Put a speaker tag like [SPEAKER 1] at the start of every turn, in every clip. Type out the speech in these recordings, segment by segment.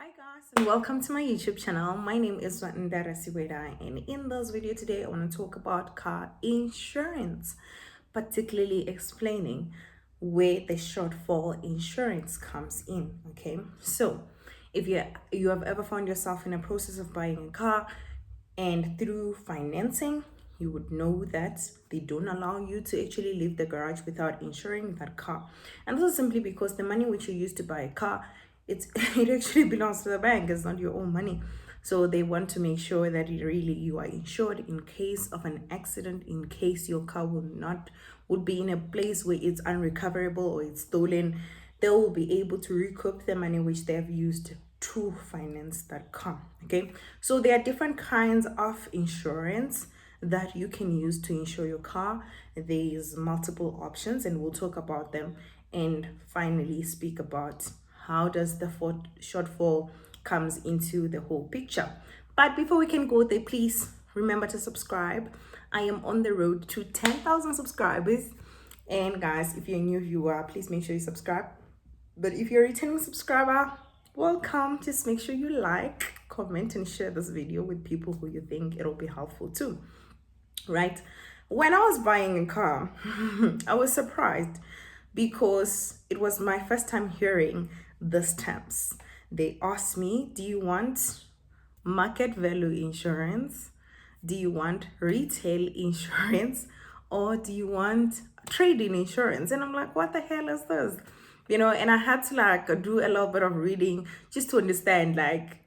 [SPEAKER 1] Hi guys and welcome to my YouTube channel. My name is Ndara Siweda, and in this video today I want to talk about car insurance, particularly explaining where the shortfall insurance comes in. Okay, so if you have ever found yourself in a process of buying a car and through financing, you would know that they don't allow you to actually leave the garage without insuring that car. And this is simply because the money which you use to buy a car, it actually belongs to the bank. It's not your own money. So they want to make sure that you are insured in case of an accident, in case your car would be in a place where it's unrecoverable or it's stolen. They will be able to recoup the money which they have used to finance that car. Okay, so there are different kinds of insurance that you can use to insure your car. There's multiple options and we'll talk about them and finally speak about how does the shortfall comes into the whole picture. But before we can go there, please remember to subscribe. I am on the road to 10,000 subscribers, and guys, if you're a new viewer, please make sure you subscribe. But if you're a returning subscriber, welcome. Just make sure you like, comment, and share this video with people who you think it'll be helpful too. Right? When I was buying a car, I was surprised because it was my first time hearing these terms. They asked me, do you want market value insurance? Do you want retail insurance? Or do you want trading insurance? And I'm like, what the hell is this? And I had to do a little bit of reading just to understand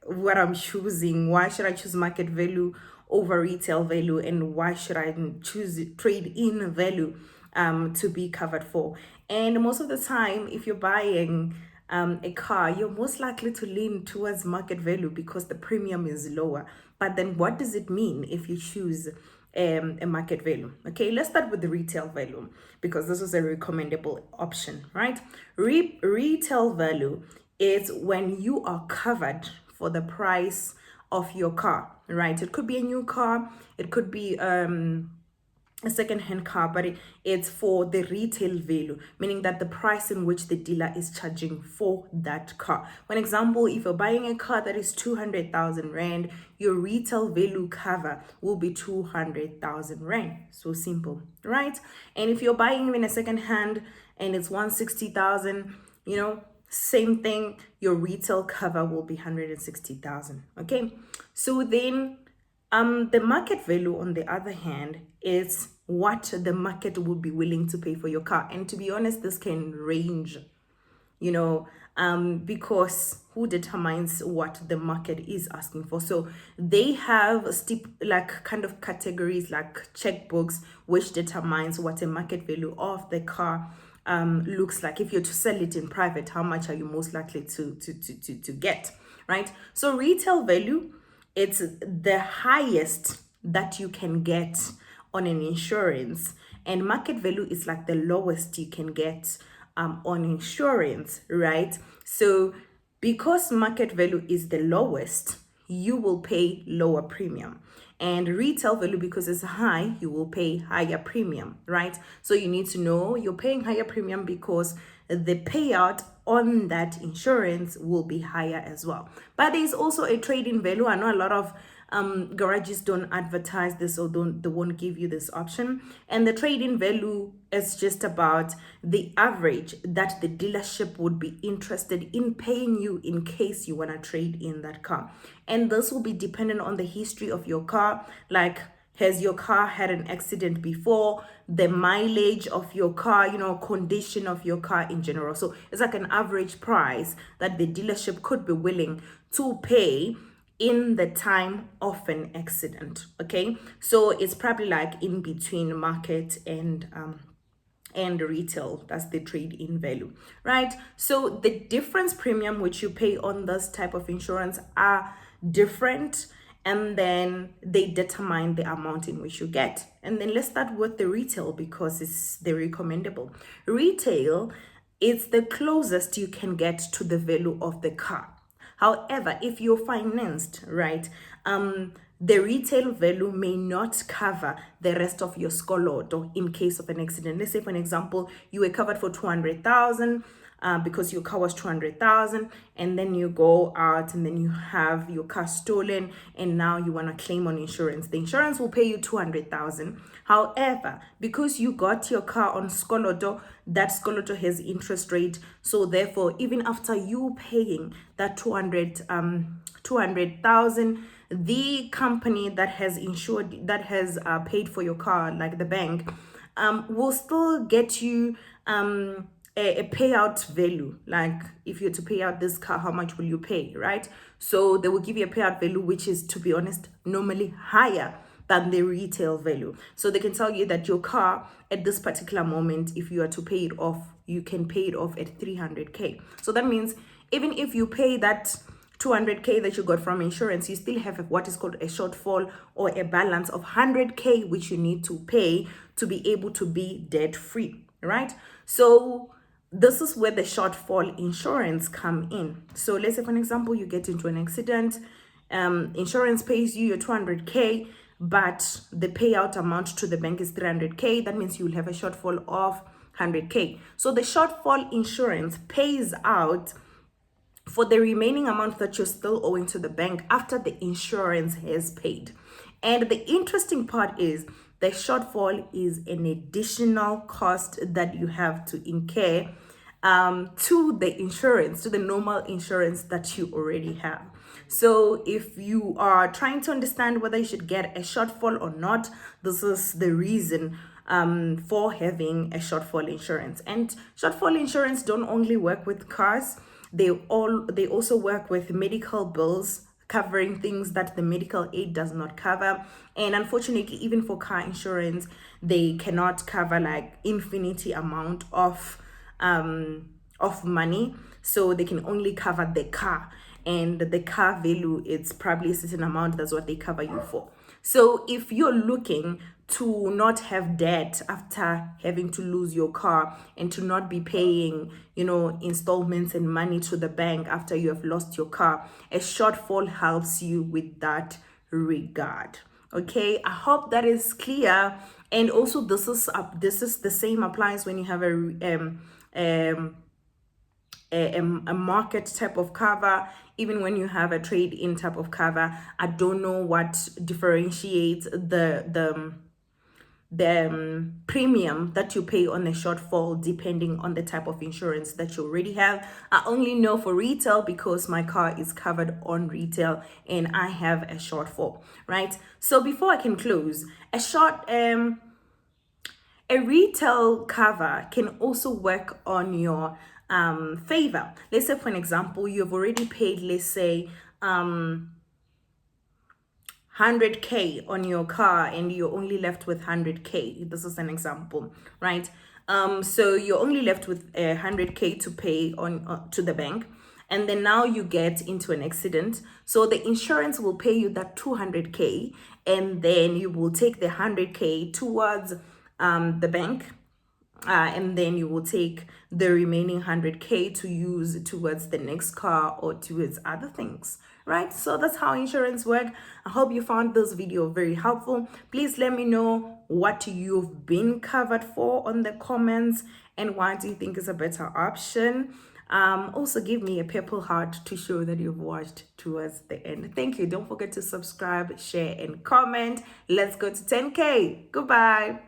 [SPEAKER 1] what I'm choosing. Why should I choose market value over retail value, and why should I choose trade in value to be covered for? And most of the time, if you're buying a car, you're most likely to lean towards market value because the premium is lower. But then what does it mean if you choose a market value? Okay, let's start with the retail value because this is a recommendable option, right? Retail value is when you are covered for the price of your car, right? It could be a new car, it could be a second-hand car, but it's for the retail value, meaning that the price in which the dealer is charging for that car. For example, if you're buying a car that is 200,000 rand, your retail value cover will be 200,000 rand. So simple, right? And if you're buying even a second-hand and it's 160,000, same thing, your retail cover will be 160,000. Okay, so then the market value, on the other hand, is what the market would be willing to pay for your car. And to be honest, this can range, because who determines what the market is asking for? So they have kind of categories like checkbooks, which determines what a market value of the car looks like. If you're to sell it in private, how much are you most likely to get, right? So retail value, it's the highest that you can get on an insurance, and market value is like the lowest you can get on insurance, right? So because market value is the lowest, you will pay lower premium, and retail value, because it's high, you will pay higher premium, right? So you need to know you're paying higher premium because the payout on that insurance will be higher as well. But there's also a trade-in value. I know a lot of garages don't advertise this, or they won't give you this option. And the trade-in value is just about the average that the dealership would be interested in paying you in case you want to trade in that car. And this will be dependent on the history of your car, like has your car had an accident before, the mileage of your car, condition of your car in general. So it's like an average price that the dealership could be willing to pay in the time of an accident. Okay, so it's probably like in between market and retail. That's the trade-in value, right? So the difference premium which you pay on this type of insurance are different, and then they determine the amount in which you get. And then let's start with the retail because it's the recommendable. Retail, it's the closest you can get to the value of the car. However, if you're financed, right, the retail value may not cover the rest of your skoloto in case of an accident. Let's say, for example, you were covered for 200,000. because your car was 200,000, and then you go out and then you have your car stolen, and now you want to claim on insurance. The insurance will pay you 200,000. However, because you got your car on skoloto, that skoloto has interest rate. So therefore, even after you paying that 200,000, the company that has insured, that has paid for your car, like the bank, will still get you a payout value. Like if you're to pay out this car, how much will you pay, right? So they will give you a payout value, which is, to be honest, normally higher than the retail value. So they can tell you that your car at this particular moment, if you are to pay it off, you can pay it off at 300k. So that means even if you pay that 200k that you got from insurance, you still have what is called a shortfall, or a balance of 100k which you need to pay to be able to be debt free, right? So this is where the shortfall insurance come in. So let's say, for an example, you get into an accident, insurance pays you your 200k, but the payout amount to the bank is 300k. That means you'll have a shortfall of 100k. So the shortfall insurance pays out for the remaining amount that you're still owing to the bank after the insurance has paid. And the interesting part is the shortfall is an additional cost that you have to incur to the insurance, to the normal insurance that you already have. So if you are trying to understand whether you should get a shortfall or not, this is the reason for having a shortfall insurance. And shortfall insurance don't only work with cars, they also work with medical bills, covering things that the medical aid does not cover. And unfortunately, even for car insurance, they cannot cover like infinity amount of money. So they can only cover the car, and the car value, it's probably a certain amount. That's what they cover you for. So if you're looking to not have debt after having to lose your car, and to not be paying, installments and money to the bank after you have lost your car, a shortfall helps you with that regard. Okay, I hope that is clear. And also, this is the same applies when you have a market type of cover, even when you have a trade-in type of cover. I don't know what differentiates the premium that you pay on a shortfall depending on the type of insurance that you already have. I only know for retail because my car is covered on retail and I have a shortfall, right? So before I can close, a retail cover can also work on your favor. Let's say, for an example, you've already paid, let's say 100k on your car and you're only left with 100k. This is an example, right? So you're only left with 100k to pay on to the bank, and then now you get into an accident. So the insurance will pay you that 200k, and then you will take the 100k towards the bank, and then you will take the remaining 100k to use towards the next car or towards other things, right? So that's how insurance work. I hope you found this video very helpful. Please let me know what you've been covered for on the comments, and why do you think is a better option. Also give me a purple heart to show that you've watched towards the end. Thank you. Don't forget to subscribe, share, and comment. Let's go to 10k. Goodbye.